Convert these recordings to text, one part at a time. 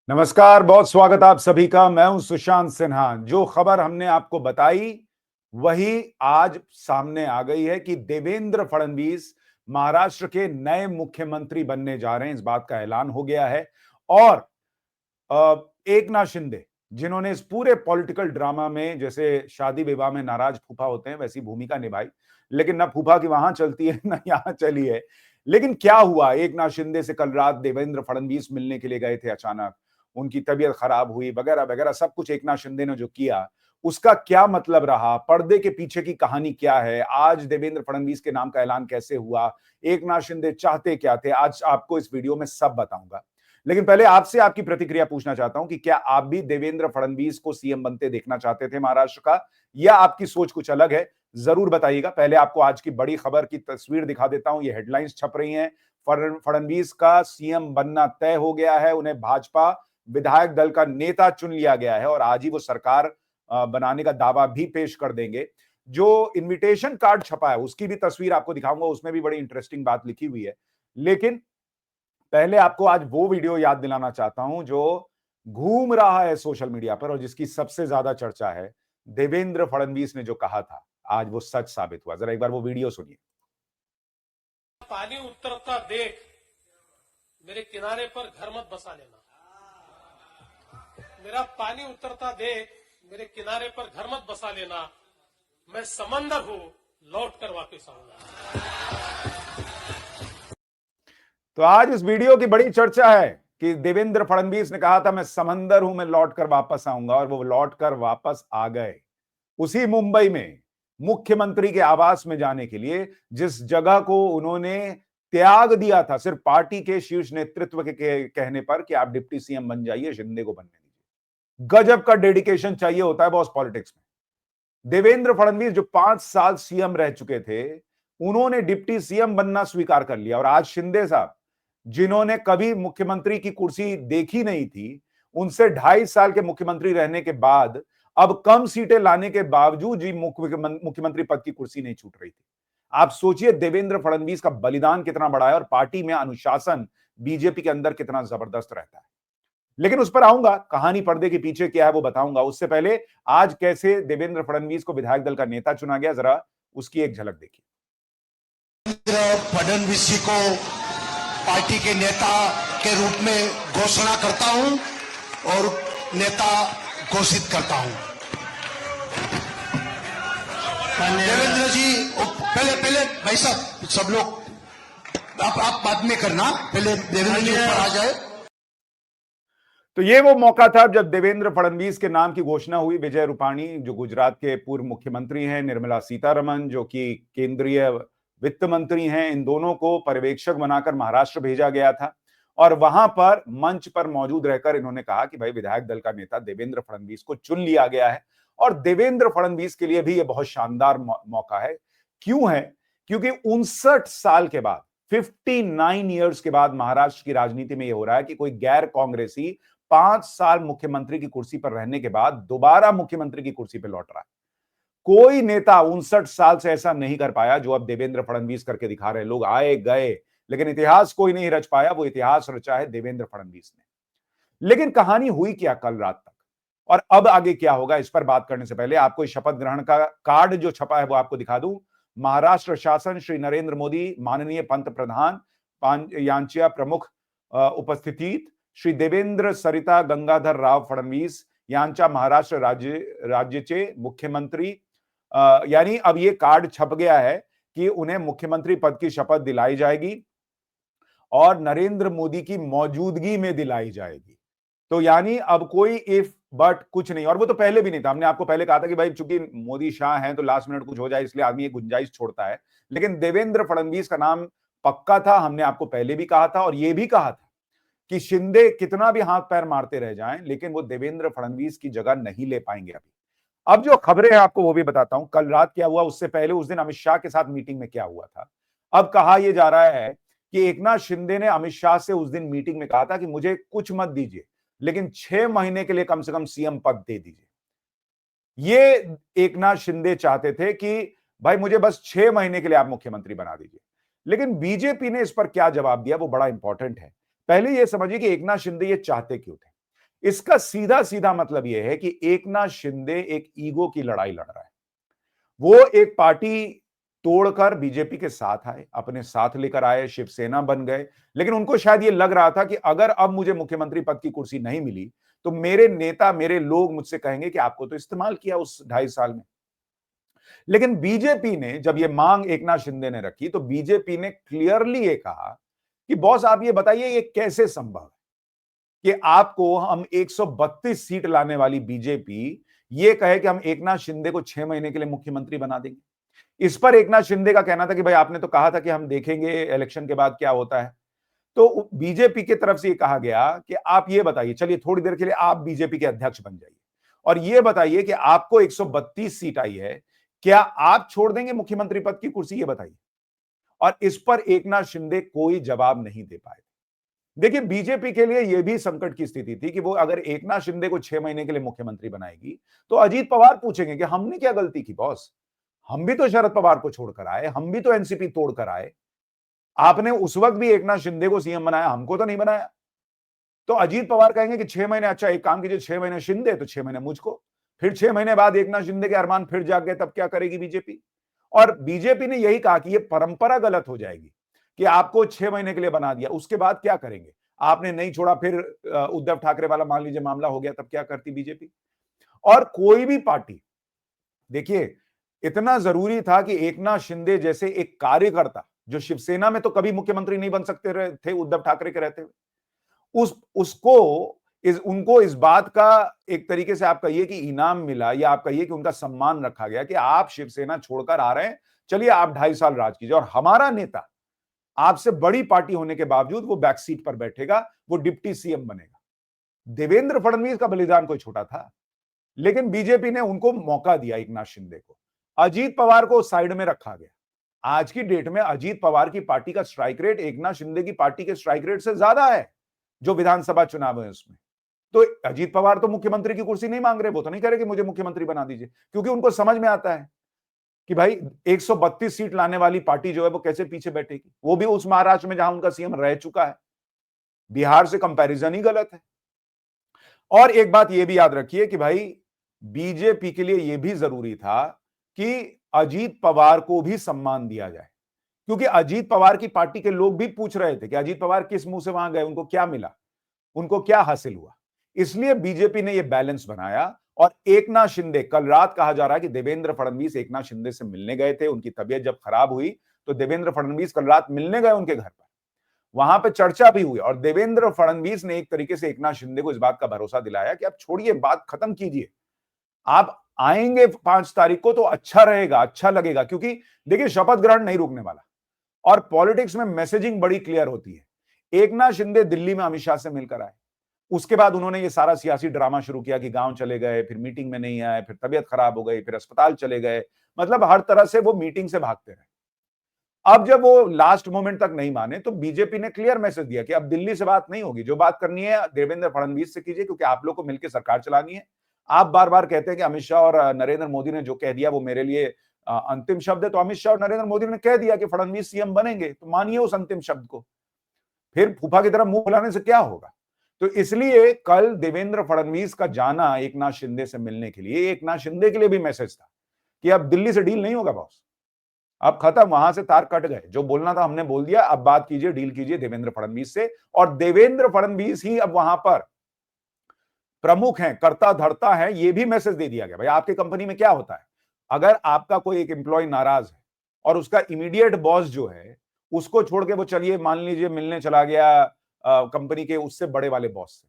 नमस्कार, बहुत स्वागत आप सभी का। मैं हूं सुशांत सिन्हा। जो खबर हमने आपको बताई वही आज सामने आ गई है कि देवेंद्र फडणवीस महाराष्ट्र के नए मुख्यमंत्री बनने जा रहे हैं। इस बात का ऐलान हो गया है। और एकनाथ शिंदे, जिन्होंने इस पूरे पॉलिटिकल ड्रामा में जैसे शादी विवाह में नाराज फूफा होते हैं वैसी भूमिका निभाई, लेकिन ना फूफा की वहां चलती है ना यहां चली है। लेकिन क्या हुआ, एकनाथ शिंदे से कल रात देवेंद्र फडणवीस मिलने के लिए गए थे। अचानक उनकी तबीयत खराब हुई, वगैरह वगैरह सब कुछ एकनाथ शिंदे ने जो किया उसका क्या मतलब रहा, पर्दे के पीछे की कहानी क्या है, आज देवेंद्र फडणवीस के नाम का ऐलान कैसे हुआ, एकनाथ शिंदे चाहते क्या थे, आज आपको इस वीडियो में सब बताऊंगा। लेकिन पहले आपसे आपकी प्रतिक्रिया पूछना चाहता हूं कि क्या आप भी देवेंद्र फडणवीस को सीएम बनते देखना चाहते थे महाराष्ट्र का, या आपकी सोच कुछ अलग है? जरूर बताइएगा। पहले आपको आज की बड़ी खबर की तस्वीर दिखा देता हूं। ये हेडलाइंस छप रही हैं। फडणवीस का सीएम बनना तय हो गया है। उन्हें भाजपा विधायक दल का नेता चुन लिया गया है और आज ही वो सरकार बनाने का दावा भी पेश कर देंगे। जो इनविटेशन कार्ड छपा है उसकी भी तस्वीर आपको दिखाऊंगा, उसमें भी बड़ी इंटरेस्टिंग बात लिखी हुई है। लेकिन पहले आपको आज वो वीडियो याद दिलाना चाहता हूं जो घूम रहा है सोशल मीडिया पर और जिसकी सबसे ज्यादा चर्चा है। देवेंद्र फडणवीस ने जो कहा था आज वो सच साबित हुआ। जरा एक बार वो वीडियो सुनिए। पानी उतरता देख मेरे किनारे पर घर मत बसा लेना। मेरा पानी उतरता देख मेरे किनारे पर घर मत बसा लेना। मैं समंदर हूं, लौट कर वापस आऊंगा। तो आज इस वीडियो की बड़ी चर्चा है कि देवेंद्र फडणवीस ने कहा था मैं समंदर हूं, मैं लौट कर वापस आऊंगा, और वो लौट कर वापस आ गए। उसी मुंबई में मुख्यमंत्री के आवास में जाने के लिए, जिस जगह को उन्होंने त्याग दिया था सिर्फ पार्टी के शीर्ष नेतृत्व के कहने पर कि आप डिप्टी सीएम बन जाइए, शिंदे को बनने दीजिए। गजब का डेडिकेशन चाहिए होता है बॉस पॉलिटिक्स में। देवेंद्र फडणवीस जो 5 साल सीएम रह चुके थे, उन्होंने डिप्टी सीएम बनना स्वीकार कर लिया। और आज शिंदे साहब, जिन्होंने कभी मुख्यमंत्री की कुर्सी देखी नहीं थी, उनसे 2.5 साल के मुख्यमंत्री रहने के बाद अब कम सीटें लाने के बावजूद जी मुख्यमंत्री पद की कुर्सी नहीं छूट रही थी। आप सोचिए देवेंद्र फडणवीस का बलिदान कितना बड़ा है और पार्टी में अनुशासन बीजेपी के अंदर कितना जबरदस्त रहता है। लेकिन उस पर आऊंगा, कहानी पर्दे के पीछे क्या है वो बताऊंगा। उससे पहले आज कैसे देवेंद्र फडणवीस को विधायक दल का नेता चुना गया, जरा उसकी एक झलक देखिए। देवेंद्र फडणवीस जी को पार्टी के नेता के रूप में घोषणा करता हूं और नेता घोषित करता हूं। देवेंद्र जी, पहले भाई साहब सब लोग आप बाद में करना, पहले देवेंद्र जी ऊपर आ जाए। तो ये वो मौका था जब देवेंद्र फडणवीस के नाम की घोषणा हुई। विजय रूपाणी जो गुजरात के पूर्व मुख्यमंत्री हैं, निर्मला सीतारमण जो कि केंद्रीय वित्त मंत्री हैं, इन दोनों को पर्यवेक्षक बनाकर महाराष्ट्र भेजा गया था। और वहां पर मंच पर मौजूद रहकर इन्होंने कहा कि भाई विधायक दल का नेता देवेंद्र फडणवीस को चुन लिया गया है। और देवेंद्र फडणवीस के लिए भी यह बहुत शानदार मौका है। क्यों है? क्योंकि 59 साल के बाद, 59 ईयर्स के बाद महाराष्ट्र की राजनीति में यह हो रहा है कि कोई गैर कांग्रेसी 5 साल मुख्यमंत्री की कुर्सी पर रहने के बाद दोबारा मुख्यमंत्री की कुर्सी पर लौट रहा है। कोई नेता 59 साल से ऐसा नहीं कर पाया जो अब देवेंद्र फडणवीस करके दिखा रहे। लोग आए गए, लेकिन इतिहास कोई नहीं रच पाया। वो इतिहास रचा है देवेंद्र फडणवीस ने। लेकिन कहानी हुई क्या कल रात तक, और अब आगे क्या होगा, इस पर बात करने से पहले आपको शपथ ग्रहण का कार्ड जो छपा है वो आपको दिखा दूं। महाराष्ट्र शासन, श्री नरेंद्र मोदी, माननीय पंत प्रधान, यांच्या प्रमुख उपस्थितीत श्री देवेंद्र सरिता गंगाधर राव फडणवीस यांच्या महाराष्ट्र राज्याचे मुख्यमंत्री, यानी अब ये कार्ड छप गया है कि उन्हें मुख्यमंत्री पद की शपथ दिलाई जाएगी और नरेंद्र मोदी की मौजूदगी में दिलाई जाएगी। तो यानी अब कोई इफ बट कुछ नहीं। और वो तो पहले भी नहीं था। हमने आपको पहले कहा था कि भाई चूंकि मोदी शाह हैं तो लास्ट मिनट कुछ हो जाए, इसलिए आदमी एक गुंजाइश छोड़ता है। लेकिन देवेंद्र फडणवीस का नाम पक्का था। हमने आपको पहले भी कहा था और यह भी कहा था कि शिंदे कितना भी हाथ पैर मारते रह जाएं, लेकिन वो देवेंद्र फडणवीस की जगह नहीं ले पाएंगे अभी। अब जो खबरें हैं आपको वो भी बताता हूं। कल रात क्या हुआ, उससे पहले उस दिन अमित शाह के साथ मीटिंग में क्या हुआ था। अब कहा यह जा रहा है कि एकनाथ शिंदे ने अमित शाह से उस दिन मीटिंग में कहा था कि मुझे कुछ मत दीजिए, लेकिन 6 महीने के लिए कम से कम सीएम पद दे दीजिए। ये एकनाथ शिंदे चाहते थे कि भाई मुझे बस 6 महीने के लिए आप मुख्यमंत्री बना दीजिए। लेकिन बीजेपी ने इस पर क्या जवाब दिया वो बड़ा इंपॉर्टेंट है। पहले यह समझिए कि एकनाथ शिंदे ये चाहते क्यों थे। इसका सीधा सीधा मतलब यह है कि एकनाथ शिंदे एक ईगो की लड़ाई लड़ रहा है। वो एक पार्टी तोड़कर बीजेपी के साथ आए, अपने साथ लेकर आए, शिवसेना बन गए, लेकिन उनको शायद ये लग रहा था कि अगर अब मुझे मुख्यमंत्री पद की कुर्सी नहीं मिली तो मेरे नेता, मेरे लोग मुझसे कहेंगे कि आपको तो इस्तेमाल किया उस 2.5 साल में। लेकिन बीजेपी ने जब ये मांग एकनाथ शिंदे ने रखी तो बीजेपी ने क्लियरली ये कहा कि बॉस आप ये बताइए ये कैसे संभव है कि आपको हम 132 सीट लाने वाली बीजेपी ये कहे कि हम एकनाथ शिंदे को 6 महीने के लिए मुख्यमंत्री बना देंगे। इस पर एकनाथ शिंदे का कहना था कि भाई आपने तो कहा था कि हम देखेंगे इलेक्शन के बाद क्या होता है। तो बीजेपी की तरफ से ये कहा गया कि आप ये बताइए, चलिए थोड़ी देर के लिए आप बीजेपी के अध्यक्ष बन जाइए और ये बताइए कि आपको 132 सीट आई है, क्या आप छोड़ देंगे मुख्यमंत्री पद की कुर्सी, ये बताइए। और इस पर एकनाथ शिंदे कोई जवाब नहीं दे पाए। देखिए बीजेपी के लिए यह भी संकट की स्थिति थी कि वो अगर एकनाथ शिंदे को 6 महीने के लिए मुख्यमंत्री बनाएगी तो अजीत पवार पूछेंगे कि हमने क्या गलती की बॉस, हम भी तो शरद पवार को छोड़कर आए, हम भी तो एनसीपी तोड़कर आए, आपने उस वक्त भी एकनाथ शिंदे को सीएम बनाया, हमको तो नहीं बनाया। तो अजीत पवार कहेंगे कि 6 महीने, अच्छा एक काम कीजिए 6 महीने शिंदे तो 6 महीने मुझको, फिर 6 महीने बाद एकनाथ शिंदे के अरमान फिर जाग गए, तब क्या करेगी बीजेपी। और बीजेपी ने यही कहा कि यह परंपरा गलत हो जाएगी कि आपको 6 महीने के लिए बना दिया, उसके बाद क्या करेंगे, आपने नहीं छोड़ा, फिर उद्धव ठाकरे वाला मान लीजिए मामला हो गया, तब क्या करती बीजेपी। और कोई भी पार्टी, देखिए इतना जरूरी था कि एकनाथ शिंदे जैसे एक कार्यकर्ता जो शिवसेना में तो कभी मुख्यमंत्री नहीं बन सकते थे उद्धव ठाकरे के रहते हुए, उनको इस बात का एक तरीके से आप कहिए कि इनाम मिला, या आप कहिए कि उनका सम्मान रखा गया कि आप शिवसेना छोड़कर आ रहे हैं, चलिए आप 2.5 साल राज कीजिए और हमारा नेता आपसे बड़ी पार्टी होने के बावजूद वो बैक सीट पर बैठेगा, वो डिप्टी सीएम बनेगा। देवेंद्र फडणवीस का बलिदान कोई छोटा था, लेकिन बीजेपी ने उनको मौका दिया एकनाथ शिंदे को। अजीत पवार को साइड में रखा गया। आज की डेट में अजीत पवार की पार्टी का स्ट्राइक रेट एकनाथ शिंदे की पार्टी के स्ट्राइक रेट से ज्यादा है जो विधानसभा चुनाव है उसमें। तो अजीत पवार तो मुख्यमंत्री की कुर्सी नहीं मांग रहे, वो तो नहीं कह रहे कि मुझे मुख्यमंत्री बना दीजिए, क्योंकि उनको समझ में आता है कि भाई 132 सीट लाने वाली पार्टी जो है वो कैसे पीछे बैठेगी, वो भी उस महाराष्ट्र में जहां उनका सीएम रह चुका है। बिहार से कंपैरिजन ही गलत है। और एक बात यह भी याद रखिए कि भाई बीजेपी के लिए यह भी जरूरी था कि अजीत पवार को भी सम्मान दिया जाए, क्योंकि अजीत पवार की पार्टी के लोग भी पूछ रहे थे कि अजीत पवार किस मुंह से वहां गए, उनको क्या मिला, उनको क्या हासिल हुआ। इसलिए बीजेपी ने यह बैलेंस बनाया। और एकनाथ शिंदे, कल रात कहा जा रहा है कि देवेंद्र फडणवीस एकनाथ शिंदे से मिलने गए थे, उनकी तबीयत जब खराब हुई तो देवेंद्र फडणवीस कल रात मिलने गए उनके घर पर, वहां पे चर्चा भी हुई और देवेंद्र फडणवीस ने एक तरीके से एकनाथ शिंदे को इस बात का भरोसा दिलाया कि आप छोड़िए, बात खत्म कीजिए, आप आएंगे 5 तारीख को तो अच्छा रहेगा, अच्छा लगेगा, क्योंकि देखिए शपथ ग्रहण नहीं रुकने वाला और पॉलिटिक्स में मैसेजिंग बड़ी क्लियर होती है। एकनाथ शिंदे दिल्ली में अमित शाह से मिलकर आए, उसके बाद उन्होंने ये सारा सियासी ड्रामा शुरू किया कि गांव चले गए, फिर मीटिंग में नहीं आए, फिर तबीयत खराब हो गई, फिर अस्पताल चले गए, मतलब हर तरह से वो मीटिंग से भागते रहे। अब जब वो लास्ट मोमेंट तक नहीं माने तो बीजेपी ने क्लियर मैसेज दिया कि अब दिल्ली से बात नहीं होगी, जो बात करनी है देवेंद्र फडणवीस से कीजिए, क्योंकि आप लोग को मिलकर सरकार चलानी है। आप बार बार कहते हैं कि अमित शाह और नरेंद्र मोदी ने जो कह दिया वो मेरे लिए अंतिम शब्द है, तो अमित शाह और नरेंद्र मोदी ने कह दिया कि फडणवीस सीएम बनेंगे, तो मानिए उस अंतिम शब्द को, फिर फूफा की तरह मुंह फुलाने से क्या होगा। तो इसलिए कल देवेंद्र फडणवीस का जाना एकनाथ शिंदे से मिलने के लिए एकनाथ शिंदे के लिए भी मैसेज था कि अब दिल्ली से डील नहीं होगा बॉस, अब खत्म, वहां से तार कट गए, जो बोलना था हमने बोल दिया, अब बात कीजिए, डील कीजिए देवेंद्र फडणवीस से। और देवेंद्र फडणवीस ही अब वहां पर प्रमुख हैं, कर्ता धर्ता है, ये भी मैसेज दे दिया गया। भाई आपकी कंपनी में क्या होता है, अगर आपका कोई एक एम्प्लॉय नाराज है और उसका इमीडिएट बॉस जो है उसको छोड़ के वो चलिए मान लीजिए मिलने चला गया कंपनी के उससे बड़े वाले बॉस से,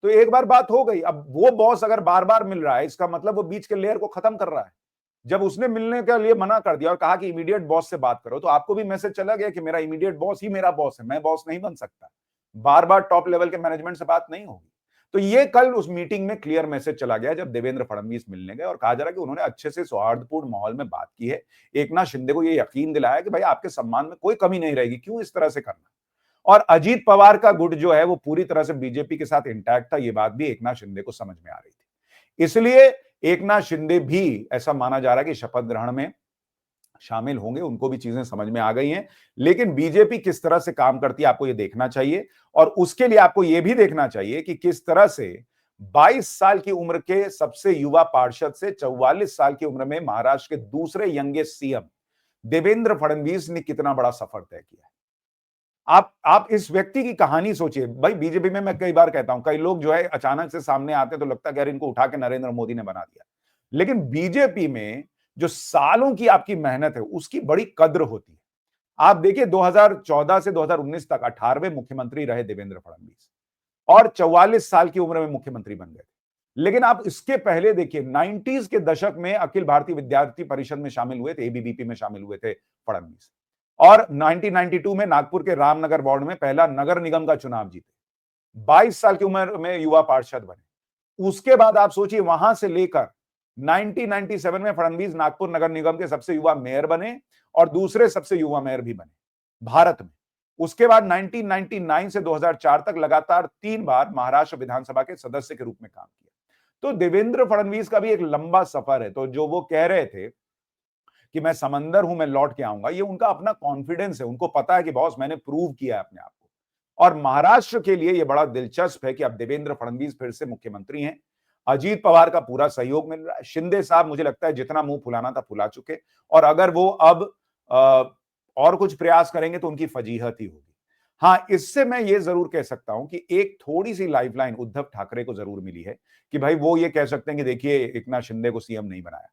तो एक बार बात हो गई। अब वो बॉस अगर बार बार मिल रहा है, इसका मतलब वो बीच के लेयर को खत्म कर रहा है। जब उसने मिलने के लिए मना कर दिया और कहा कि इमीडिएट बॉस से बात करो, तो आपको भी मैसेज चला गया कि मेरा इमीडिएट बॉस ही मेरा बॉस है, मैं बॉस नहीं बन सकता, बार बार टॉप लेवल के मैनेजमेंट से बात नहीं होगी। तो ये कल उस मीटिंग में क्लियर मैसेज चला गया जब देवेंद्र फडणवीस मिलने गए, और कहा जा रहा है कि उन्होंने अच्छे से सौहार्दपूर्ण माहौल में बात की है, एकनाथ शिंदे को ये यकीन दिलाया कि भाई आपके सम्मान में कोई कमी नहीं रहेगी, क्यों इस तरह से करना। और अजीत पवार का गुट जो है वो पूरी तरह से बीजेपी के साथ इंटैक्ट था, ये बात भी एकनाथ शिंदे को समझ में आ रही थी। इसलिए एकनाथ शिंदे भी, ऐसा माना जा रहा है कि शपथ ग्रहण में शामिल होंगे, उनको भी चीजें समझ में आ गई हैं। लेकिन बीजेपी किस तरह से काम करती है आपको ये देखना चाहिए, और उसके लिए आपको ये भी देखना चाहिए कि किस तरह से 22 साल की उम्र के सबसे युवा पार्षद से 44 साल की उम्र में महाराष्ट्र के दूसरे यंगेस्ट सीएम देवेंद्र फडणवीस ने कितना बड़ा सफर तय किया है। आप इस व्यक्ति की कहानी सोचिए। भाई बीजेपी में मैं कई बार कहता हूं, कई लोग जो है अचानक से सामने आते हैं तो लगता है कि यार इनको उठा के नरेंद्र मोदी ने बना दिया, लेकिन बीजेपी में जो सालों की आपकी मेहनत है उसकी बड़ी कद्र होती है। आप देखिए 2014 से 2019 तक 18वें मुख्यमंत्री रहे देवेंद्र फडणवीस और 44 साल की उम्र में मुख्यमंत्री बन गए। लेकिन आप इसके पहले देखिए 90s के दशक में अखिल भारतीय विद्यार्थी परिषद में शामिल हुए थे, एबीवीपी में शामिल हुए थे फडणवीस, और 1992 में नागपुर के रामनगर वार्ड में पहला नगर निगम का चुनाव जीते। 22 साल की उम्र में युवा पार्षद बने। उसके बाद आप सोचिए वहां से लेकर 1997 में फडणवीस नागपुर नगर निगम के सबसे युवा मेयर बने और दूसरे सबसे युवा मेयर भी बने भारत में। उसके बाद 1999 से 2004 तक लगातार 3 बार महाराष्ट्र विधानसभा के सदस्य के रूप में काम किया। तो देवेंद्र फडणवीस का भी एक लंबा सफर है। तो जो वो कह रहे थे कि मैं समंदर हूं, मैं लौट के आऊंगा, ये उनका अपना कॉन्फिडेंस है। उनको पता है कि बॉस मैंने प्रूव किया है अपने आप को। और महाराष्ट्र के लिए ये बड़ा दिलचस्प है कि अब देवेंद्र फडणवीस फिर से मुख्यमंत्री हैं। अजीत पवार का पूरा सहयोग मिल रहा है। शिंदे साहब मुझे लगता है जितना मुंह फुलाना था फुला चुके, और अगर वो अब और कुछ प्रयास करेंगे तो उनकी फजीहत ही होगी। हाँ, इससे मैं ये जरूर कह सकता हूं कि एक थोड़ी सी लाइफलाइन उद्धव ठाकरे को जरूर मिली है कि भाई वो ये कह सकते हैं कि देखिए एकनाथ शिंदे को सीएम नहीं बनाया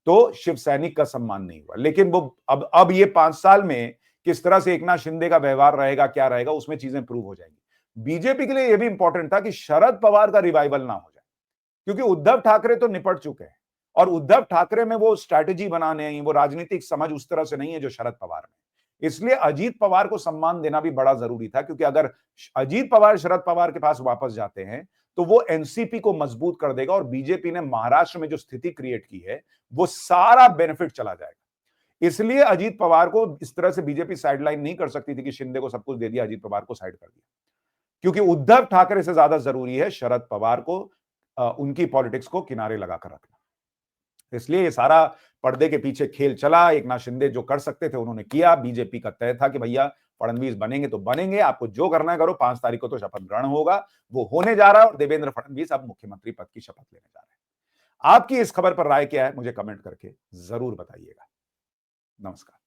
तो शिव सैनिक का सम्मान नहीं हुआ। लेकिन वो अब ये 5 साल में किस तरह से एकनाथ शिंदे का व्यवहार रहेगा, क्या रहेगा, उसमें चीजें प्रूव हो जाएंगी। बीजेपी के लिए यह भी इंपॉर्टेंट था कि शरद पवार का रिवाइवल ना हो जाए, क्योंकि उद्धव ठाकरे तो निपट चुके हैं और उद्धव ठाकरे में वो स्ट्रैटेजी बनाने, वो राजनीतिक समझ उस तरह से नहीं है जो शरद पवार में। इसलिए अजीत पवार को सम्मान देना भी बड़ा जरूरी था, क्योंकि अगर अजीत पवार शरद पवार के पास वापस जाते हैं तो वो एनसीपी को मजबूत कर देगा और बीजेपी ने महाराष्ट्र में जो स्थिति क्रिएट की है वो सारा बेनिफिट चला जाएगा। इसलिए अजीत पवार को इस तरह से बीजेपी साइडलाइन नहीं कर सकती थी कि शिंदे को सब कुछ दे दिया, अजीत पवार को साइड कर दिया, क्योंकि उद्धव ठाकरे से ज्यादा जरूरी है शरद पवार को उनकी पॉलिटिक्स को किनारे लगाकर रखना। इसलिए ये सारा पर्दे के पीछे खेल चला। एकनाथ शिंदे जो कर सकते थे उन्होंने किया। बीजेपी का तय था कि भैया फडणवीस बनेंगे तो बनेंगे, आपको जो करना है करो, 5 तारीख को तो शपथ ग्रहण होगा, वो होने जा रहा है और देवेंद्र फडणवीस अब मुख्यमंत्री पद की शपथ लेने जा रहे हैं। आपकी इस खबर पर राय क्या है मुझे कमेंट करके जरूर बताइएगा। नमस्कार।